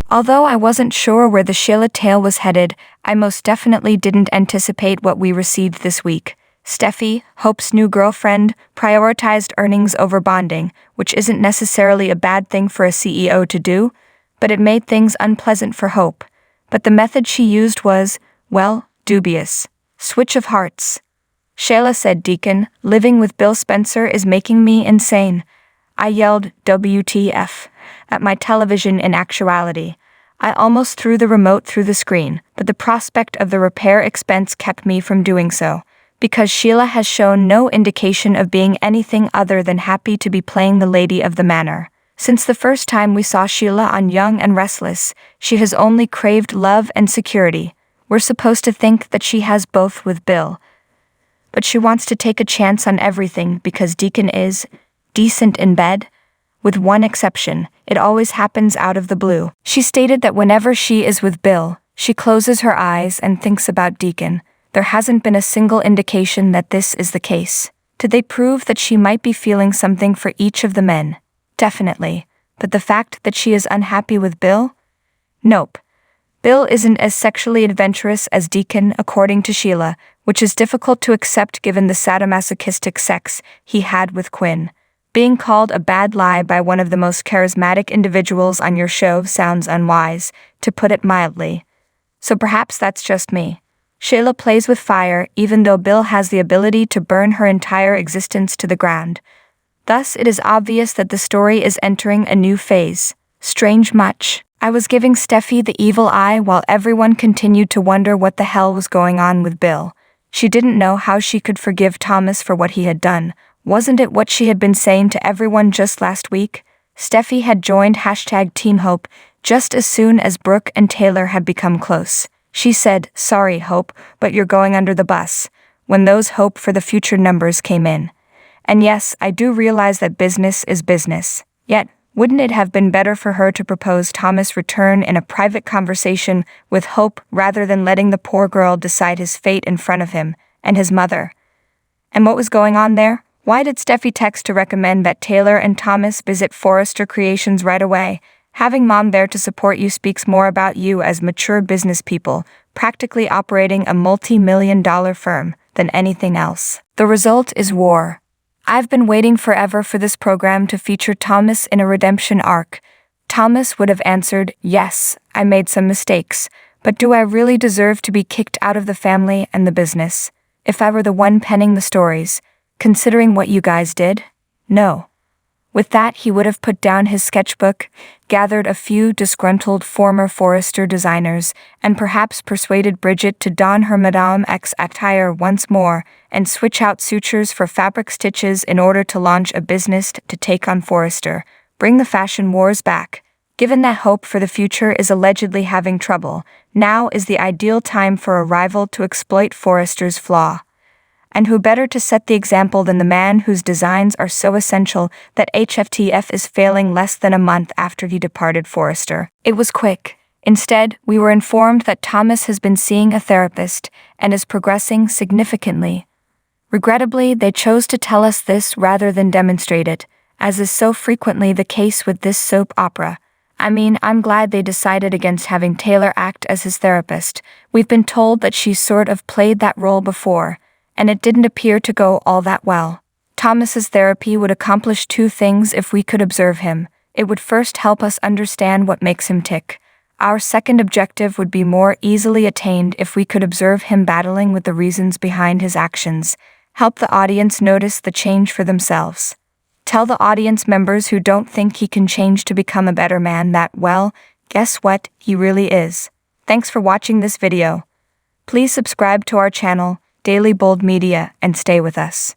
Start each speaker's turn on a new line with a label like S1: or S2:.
S1: Although I wasn't sure where the Sheila tale was headed, I most definitely didn't anticipate what we received this week. Steffi, Hope's new girlfriend, prioritized earnings over bonding, which isn't necessarily a bad thing for a CEO to do, but it made things unpleasant for Hope. But the method she used was, well, dubious. Switch of hearts. Sheila said, "Deacon, living with Bill Spencer is making me insane." I yelled, "WTF," at my television. In actuality, I almost threw the remote through the screen, but the prospect of the repair expense kept me from doing so, because Sheila has shown no indication of being anything other than happy to be playing the lady of the manor. Since the first time we saw Sheila on Young and Restless, she has only craved love and security. We're supposed to think that she has both with Bill, but she wants to take a chance on everything because Deacon is decent in bed. With one exception, it always happens out of the blue. She stated that whenever she is with Bill, she closes her eyes and thinks about Deacon. There hasn't been a single indication that this is the case. Did they prove that she might be feeling something for each of the men? Definitely. But the fact that she is unhappy with Bill? Nope. Bill isn't as sexually adventurous as Deacon, according to Sheila, which is difficult to accept given the sadomasochistic sex he had with Quinn. Being called a bad lie by one of the most charismatic individuals on your show sounds unwise, to put it mildly. So perhaps that's just me. Sheila plays with fire even though Bill has the ability to burn her entire existence to the ground. Thus, it is obvious that the story is entering a new phase. Strange much. I was giving Steffi the evil eye while everyone continued to wonder what the hell was going on with Bill. She didn't know how she could forgive Thomas for what he had done. Wasn't it what she had been saying to everyone just last week? Steffi had joined #Team Hope just as soon as Brooke and Taylor had become close. She said, "Sorry, Hope, but you're going under the bus," when those Hope for the Future numbers came in. And yes, I do realize that business is business. Yet, wouldn't it have been better for her to propose Thomas return in a private conversation with Hope rather than letting the poor girl decide his fate in front of him and his mother? And what was going on there? Why did Steffi text to recommend that Taylor and Thomas visit Forrester Creations right away? Having mom there to support you speaks more about you as mature business people, practically operating a multi-million-dollar firm, than anything else. The result is war. I've been waiting forever for this program to feature Thomas in a redemption arc. Thomas would have answered, "Yes, I made some mistakes, but do I really deserve to be kicked out of the family and the business? If I were the one penning the stories, considering what you guys did? No." With that, he would have put down his sketchbook, gathered a few disgruntled former Forrester designers, and perhaps persuaded Bridget to don her Madame X attire once more and switch out sutures for fabric stitches in order to launch a business to take on Forrester, bring the fashion wars back. Given that Hope for the Future is allegedly having trouble, now is the ideal time for a rival to exploit Forrester's flaw. And who better to set the example than the man whose designs are so essential that HFTF is failing less than a month after he departed Forrester? It was quick. Instead, we were informed that Thomas has been seeing a therapist and is progressing significantly. Regrettably, they chose to tell us this rather than demonstrate it, as is so frequently the case with this soap opera. I mean, I'm glad they decided against having Taylor act as his therapist. We've been told that she's sort of played that role before, and it didn't appear to go all that well. Thomas's therapy would accomplish two things if we could observe him. It would first help us understand what makes him tick. Our second objective would be more easily attained if we could observe him battling with the reasons behind his actions, help the audience notice the change for themselves. Tell the audience members who don't think he can change to become a better man that, well, guess what, he really is. Thanks for watching this video. Please subscribe to our channel, Daily Bold Media, and stay with us.